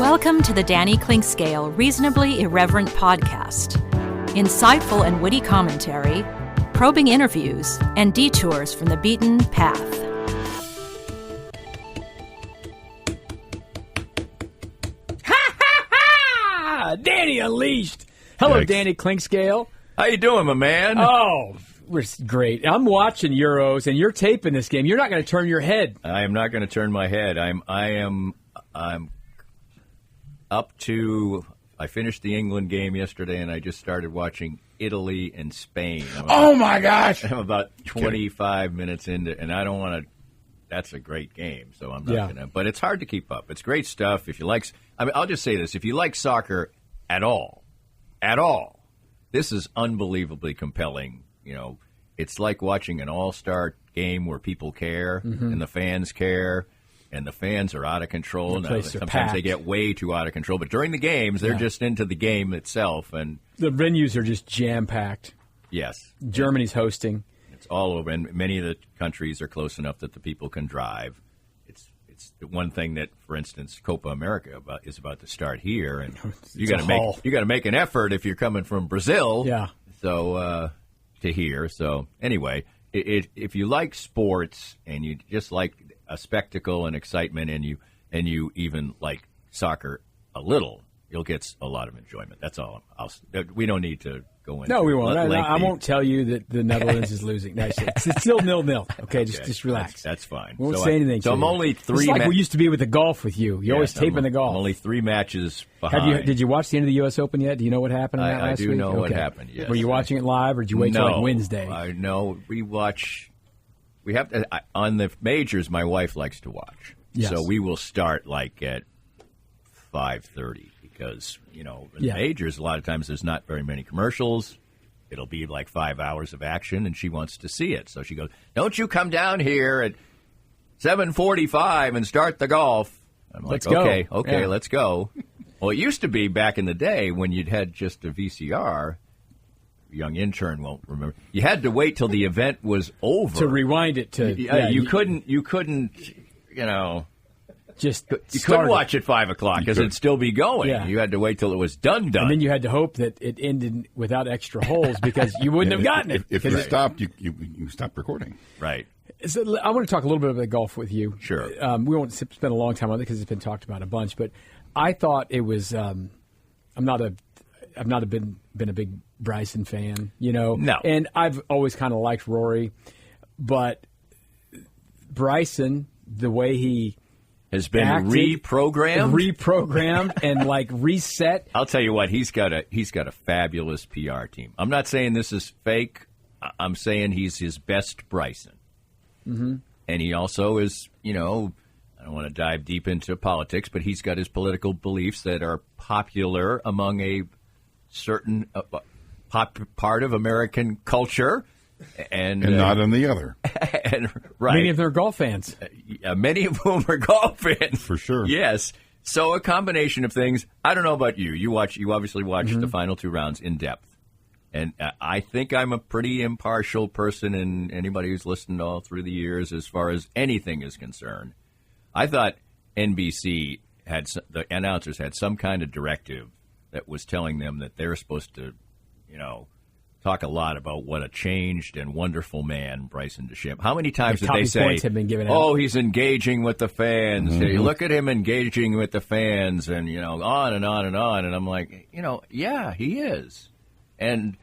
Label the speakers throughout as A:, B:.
A: Welcome to the Danny Clinkscale Reasonably Irreverent podcast. Insightful and witty commentary, probing interviews, and detours from the beaten path.
B: Ha ha ha! Danny Unleashed. Hello,
C: Yikes.
B: Danny Clinkscale.
C: How you doing, my man?
B: Oh, we're great. I'm watching Euros, and you're taping this game. You're not going to turn your head.
C: I am not going to turn my head. I'm up to. I finished the England game yesterday, and I just started watching Italy and Spain.
D: Oh my gosh!
C: I'm about 25 minutes into, and I don't want to. That's a great game, so I'm not going to. But it's hard to keep up. It's great stuff. If you like, I mean, I'll just say this: if you like soccer at all, this is unbelievably compelling. You know, it's like watching an all-star game where people care and the fans care, and the fans are out of control. Now, sometimes they get way too out of control, but during the games, they're just into the game itself. And
B: the venues are just jam-packed.
C: Yes.
B: Germany's hosting.
C: It's all over, and many of the countries are close enough that the people can drive. It's the one thing that, for instance, Copa America is about to start here, and you got to make an effort if you're coming from Brazil.
B: Yeah.
C: So to here. So anyway, if you like sports and you just like a spectacle and excitement, and you even like soccer a little, you'll get a lot of enjoyment. That's all. We don't need to go into.
B: No, we won't. I won't tell you that the Netherlands is losing. No, it's still 0-0. Okay, just relax.
C: That's fine.
B: We won't say anything.
C: So I'm only three.
B: It's like we used to be with the golf with you. You're always taping the golf.
C: I'm only 3 matches behind.
B: Did you watch the end of the U.S. Open yet? Do you know what happened?
C: I do
B: week?
C: know what happened. Yes.
B: Were you watching it live, or did you wait till like Wednesday?
C: No, we watch. We have to on the majors. My wife likes to watch, so we will start like at 5:30 because in the majors a lot of times there's not very many commercials. It'll be like 5 hours of action, and she wants to see it. So she goes, "Don't you come down here at 7:45 and start the golf?" I'm like, "Okay, let's go." Well, it used to be back in the day when you'd had just a VCR. Young intern won't remember. You had to wait till the event was over
B: to rewind it to.
C: You couldn't.
B: Just
C: you couldn't watch at 5 o'clock because it'd still be going. Yeah. You had to wait till it was done.
B: And then you had to hope that it ended without extra holes because you wouldn't have gotten it.
D: If you stopped, you stopped recording.
C: Right.
B: So I want to talk a little bit about golf with you.
C: Sure.
B: We won't spend a long time on it because it's been talked about a bunch. But I thought it was. I've not been a big Bryson fan. No. And I've always kind of liked Rory, but Bryson, the way he
C: has been reprogrammed
B: and like reset.
C: I'll tell you what, he's got a fabulous PR team. I'm not saying this is fake. I'm saying he's his best Bryson. Mm-hmm. And he also is, I don't want to dive deep into politics, but he's got his political beliefs that are popular among a certain part of American culture. And
D: not on the other.
C: Right.
B: Many of them are golf fans.
C: Many of whom are golf fans.
D: For sure.
C: Yes. So a combination of things. I don't know about you. You obviously watched the final 2 rounds in depth. And I think I'm a pretty impartial person, and anybody who's listened all through the years as far as anything is concerned. I thought NBC the announcers had some kind of directive that was telling them that they're supposed to, talk a lot about what a changed and wonderful man Bryson DeChambeau. How many times did they say,
B: have been given out.
C: he's engaging with the fans. Mm-hmm. Look at him engaging with the fans and, on and on and on. And I'm like, yeah, he is. And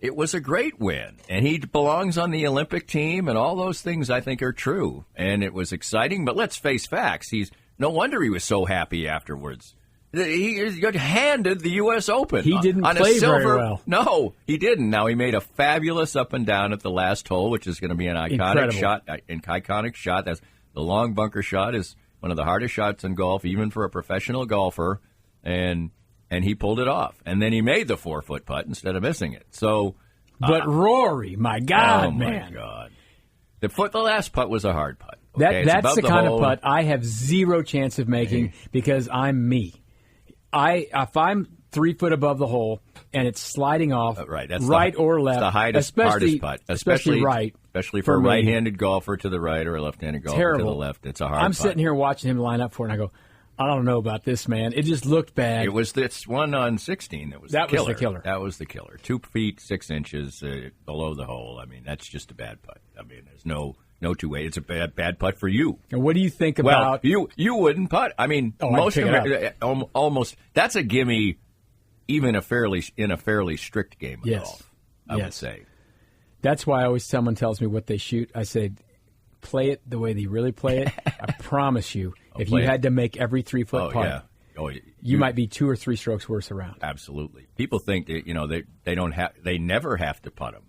C: it was a great win. And he belongs on the Olympic team, and all those things I think are true. And it was exciting. But let's face facts. No wonder he was so happy afterwards. He got handed the U.S. Open.
B: He didn't play very well.
C: No, he didn't. Now, he made a fabulous up and down at the last hole, which is going to be an iconic shot. That's the long bunker shot is one of the hardest shots in golf, even for a professional golfer. And he pulled it off. And then he made the 4-foot putt instead of missing it. So,
B: but Rory, my God,
C: man. Oh, my God. The last putt was a hard putt. Okay?
B: That's the kind of putt I have zero chance of making because I'm me. If I'm 3 foot above the hole and it's sliding off right or left,
C: it's the hardest putt,
B: especially right,
C: especially for a right-handed golfer to the right or a left-handed golfer to the left. It's a hard putt.
B: I'm sitting here watching him line up for it, and I go, I don't know about this, man. It just looked bad.
C: It was this one on 16 that was the killer. That was the killer. 2 feet 6 inches below the hole. I mean, that's just a bad putt. I mean, there's no two way. It's a bad putt for you.
B: And what do you think about?
C: Well, you wouldn't putt. I mean, most almost that's a gimme, even in a fairly strict game of golf. I would say.
B: That's why someone tells me what they shoot. I say, play it the way they really play it. I promise you, if you had to make every 3-foot putt, you might be 2 or 3 strokes worse around.
C: Absolutely. People think that, they never have to putt them,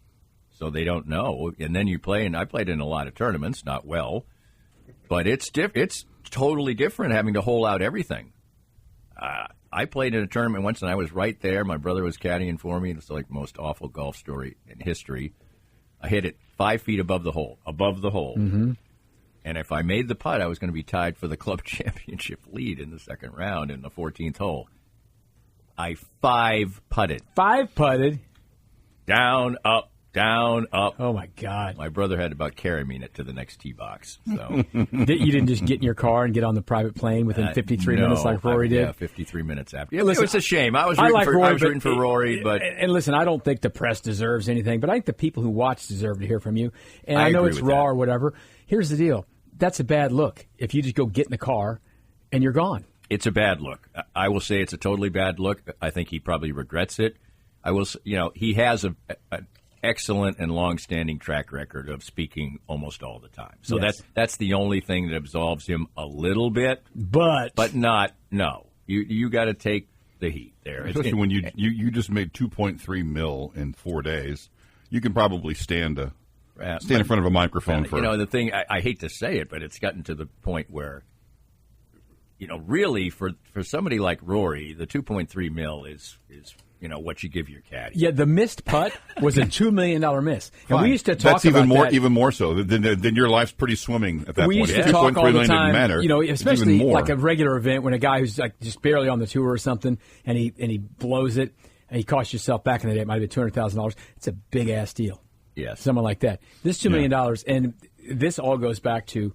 C: so they don't know. And then you play, and I played in a lot of tournaments, not well, but it's totally different having to hole out everything. I played in a tournament once, and I was right there. My brother was caddying for me. It's like the most awful golf story in history. I hit it 5 feet above the hole. Mm-hmm. And if I made the putt, I was going to be tied for the club championship lead in the second round in the 14th hole. I 5-putted.
B: 5-putted?
C: Down, up.
B: Oh, my God.
C: My brother had to about carry me to the next tee box. So
B: You didn't just get in your car and get on the private plane within 53 minutes like Rory did?
C: Yeah, 53 minutes after. It was a shame. I was rooting for Rory. But
B: and listen, I don't think the press deserves anything, but I think the people who watch deserve to hear from you. And I know it's raw or whatever. Here's the deal. That's a bad look if you just go get in the car and you're gone.
C: It's a bad look. I will say it's a totally bad look. I think he probably regrets it. He has an excellent and long-standing track record of speaking almost all the time. So that's the only thing that absolves him a little bit. But not, no. You got to take the heat there.
D: Especially when you just made $2.3 million in 4 days. You can probably stand in front of a microphone for...
C: the thing, I hate to say it, but it's gotten to the point where, really for somebody like Rory, the $2.3 million is what you give your caddy.
B: Yeah, the missed putt was a $2 million miss. And
D: Fine.
B: we used to talk about that.
D: Even more so. Then your life's pretty swimming at that
B: we
D: point.
B: We used to talk all the time,
D: matter,
B: especially like a regular event when a guy who's like just barely on the tour or something, and he blows it, and he costs yourself back in the day, it might have been $200,000. It's a big-ass deal.
C: Yes.
B: Someone like that. This $2 million, and this all goes back to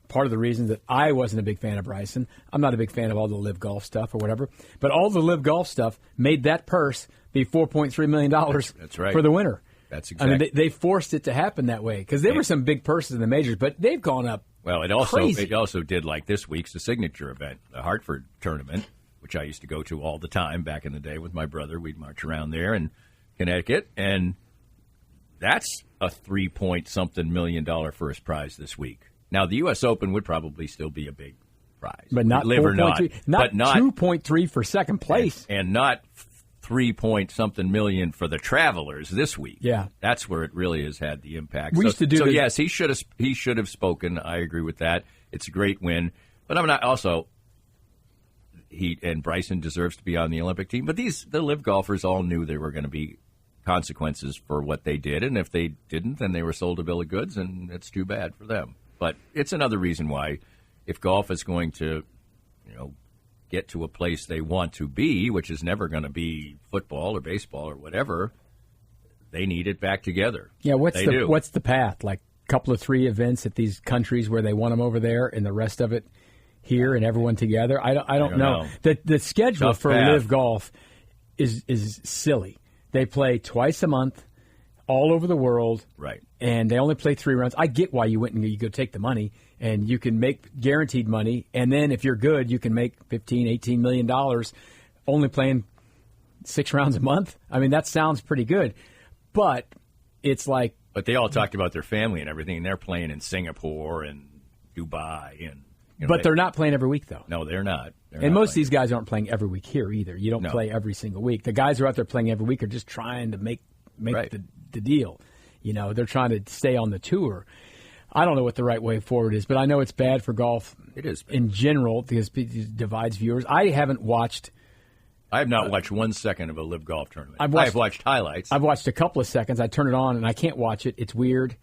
B: part of the reason that I wasn't a big fan of Bryson. I'm not a big fan of all the live golf stuff or whatever. But all the live golf stuff made that purse be $4.3 million
C: That's right.
B: for the winner.
C: That's exactly.
B: I mean, they forced it to happen that way because there were some big purses in the majors, but they've gone up.
C: Well, it also did like this week's the signature event, the Hartford tournament, which I used to go to all the time back in the day with my brother. We'd march around there in Connecticut, and that's a $3-point-something million first prize this week. Now, the U.S. Open would probably still be a big prize.
B: But not 4.3. Not 2.3 for second place.
C: And not 3-point-something million for the Travelers this week.
B: Yeah.
C: That's where it really has had the impact.
B: We used to do
C: yes, he should have spoken. I agree with that. It's a great win. But I'm not also and Bryson deserves to be on the Olympic team. But the live golfers all knew there were going to be consequences for what they did. And if they didn't, then they were sold a bill of goods, and it's too bad for them. But it's another reason why, if golf is going to, get to a place they want to be, which is never going to be football or baseball or whatever, they need it back together.
B: Yeah, what's the path? Like a couple of 3 events at these countries where they want them over there, and the rest of it here, and everyone together. I don't know. The schedule for live golf is silly. They play twice a month, all over the world.
C: Right.
B: And they only play 3 rounds. I get why you went and you go take the money, and you can make guaranteed money. And then if you're good, you can make $15, $18 million only playing 6 rounds a month. I mean, that sounds pretty good. But it's like...
C: But they all talked about their family and everything, and they're playing in Singapore and Dubai.
B: But they're not playing every week, though.
C: No, they're not.
B: And most of these guys aren't playing every week here either. You don't play every single week. The guys who are out there playing every week are just trying to make
C: right.
B: the deal. They're trying to stay on the tour. I don't know what the right way forward is, but I know it's bad for golf.
C: It is
B: in general because it divides viewers. I have not watched
C: 1 second of a live golf tournament. I've watched highlights.
B: I've watched a couple of seconds. I turn it on and I can't watch it. It's weird.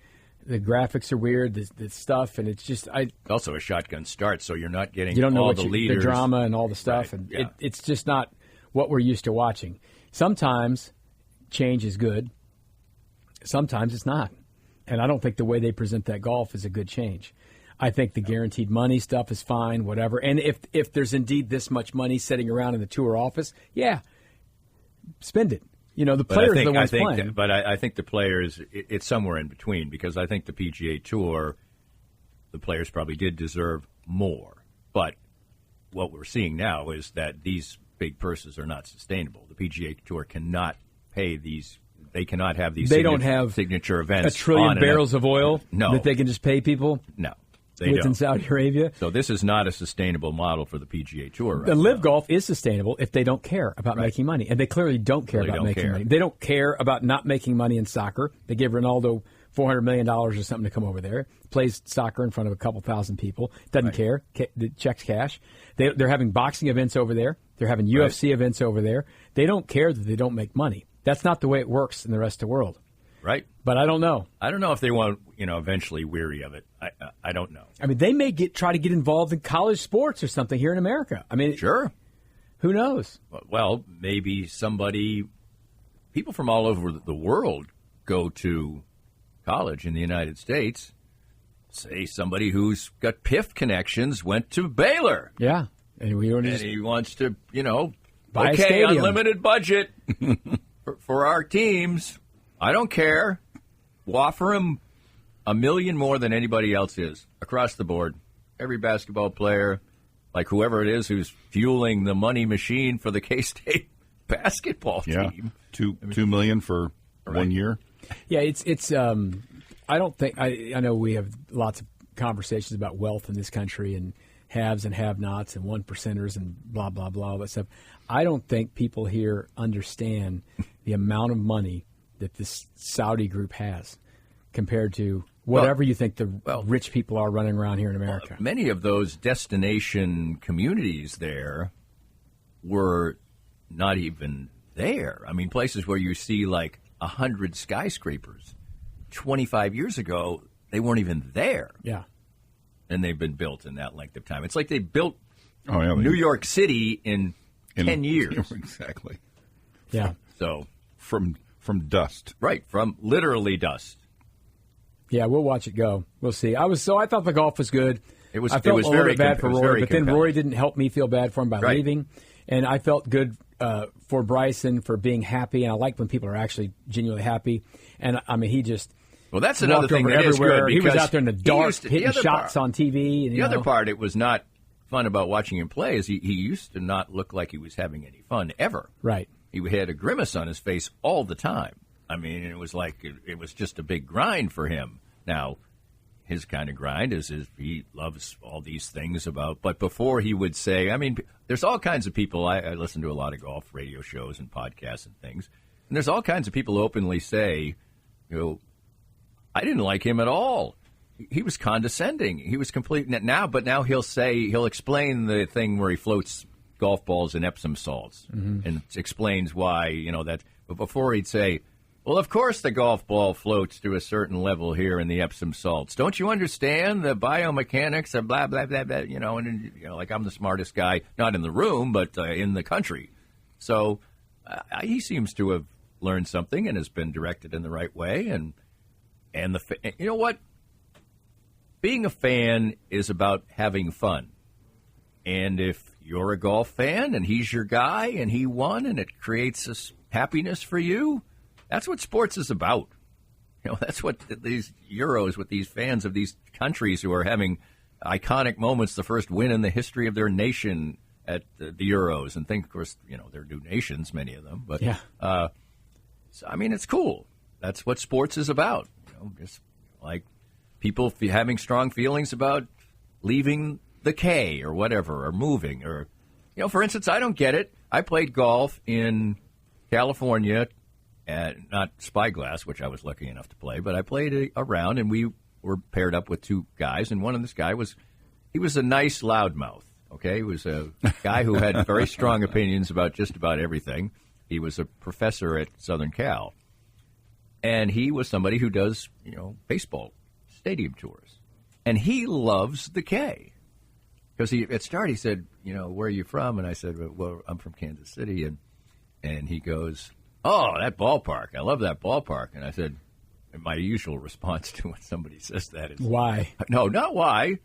B: The graphics are weird. The stuff, and it's just
C: also a shotgun start, so you're not getting.
B: You don't know
C: all the leaders,
B: the drama and all the stuff,
C: right.
B: and it's just not what we're used to watching. Sometimes change is good. Sometimes it's not. And I don't think the way they present that golf is a good change. I think the guaranteed money stuff is fine, whatever. And if there's indeed this much money sitting around in the tour office, yeah, spend it. The players are the ones playing.
C: But I think the players, it's somewhere in between, because I think the PGA Tour, the players probably did deserve more. But what we're seeing now is that these big purses are not sustainable. The PGA Tour cannot pay these. They cannot have these.
B: They don't have
C: signature events.
B: $1 trillion barrels of oil that they can just pay people.
C: No,
B: they don't. In Saudi Arabia.
C: So this is not a sustainable model for the PGA Tour. Right
B: the LIV Golf is sustainable if they don't care about making money, and they clearly don't care about making money. They don't care about not making money in soccer. They give Ronaldo $400 million or something to come over there, plays soccer in front of a couple thousand people, doesn't care, checks cash. They're having boxing events over there. They're having UFC events over there. They don't care that they don't make money. That's not the way it works in the rest of the world.
C: Right.
B: But I don't know.
C: I don't know if they won't, eventually weary of it. I don't know.
B: I mean, they may try to get involved in college sports or something here in America. I mean,
C: sure.
B: Who knows?
C: Well, maybe people from all over the world go to college in the United States. Say somebody who's got PIF connections went to Baylor.
B: Yeah. And
C: he wants to,
B: buy a stadium.
C: Unlimited budget for our teams. I don't care. We'll offer him $1 million more than anybody else is across the board. Every basketball player, like whoever it is who's fueling the money machine for the K-State basketball team.
D: $2 million for 1 year.
B: Yeah, it's. I don't think I know we have lots of conversations about wealth in this country and haves and have-nots and 1%ers and blah blah blah all that stuff. I don't think people here understand the amount of money that this Saudi group has compared to whatever you think the rich people are running around here in America.
C: Many of those destination communities there were not even there. I mean, places where you see like 100 skyscrapers. 25 years ago, they weren't even there.
B: Yeah.
C: And they've been built in that length of time. It's like they built New York City in 10 years.
D: Exactly.
B: Yeah.
C: So
D: from dust.
C: Right, from literally dust.
B: Yeah, we'll watch it go. We'll see. I thought the golf was good.
C: I felt
B: a little bit bad for Rory, but then
C: compelling.
B: Rory didn't help me feel bad for him by leaving. And I felt good for Bryson for being happy, and I like when people are actually genuinely happy. And, I mean, he just...
C: Well, that's another thing that is good.
B: He was out there in the dark hitting shots on TV. And,
C: the other part, it was not fun about watching him play, is he used to not look like he was having any fun ever.
B: Right.
C: He had a grimace on his face all the time. I mean, it was like it was just a big grind for him. Now, his kind of grind is he loves all these things about. But before he would say, I mean, there's all kinds of people. I listen to a lot of golf radio shows and podcasts and things, and there's all kinds of people who openly say, I didn't like him at all. He was condescending. He was complete but now he'll explain the thing where he floats golf balls in Epsom salts and explains why, that. But before he'd say, well, of course the golf ball floats to a certain level here in the Epsom salts. Don't you understand the biomechanics of blah, blah, blah, blah, and like I'm the smartest guy, not in the room, but in the country. So he seems to have learned something and has been directed in the right way. And you know what? Being a fan is about having fun. And if you're a golf fan and he's your guy and he won and it creates this happiness for you, that's what sports is about. That's what these Euros with these fans of these countries who are having iconic moments, the first win in the history of their nation at the Euros. And think, of course, they're new nations, many of them. But, so, I mean, it's cool. That's what sports is about. Just like people having strong feelings about leaving the K or whatever, or moving, or, for instance, I don't get it. I played golf in California, not Spyglass, which I was lucky enough to play, but I played a round, and we were paired up with two guys, and one of this guy was a nice loudmouth, okay? He was a guy who had very strong opinions about just about everything. He was a professor at Southern Cal. And he was somebody who does, baseball stadium tours. And he loves the K. Because at start he said, where are you from? And I said, well, I'm from Kansas City. And he goes, oh, that ballpark. I love that ballpark. And I said, my usual response to when somebody says that is
B: why?
C: No, not why.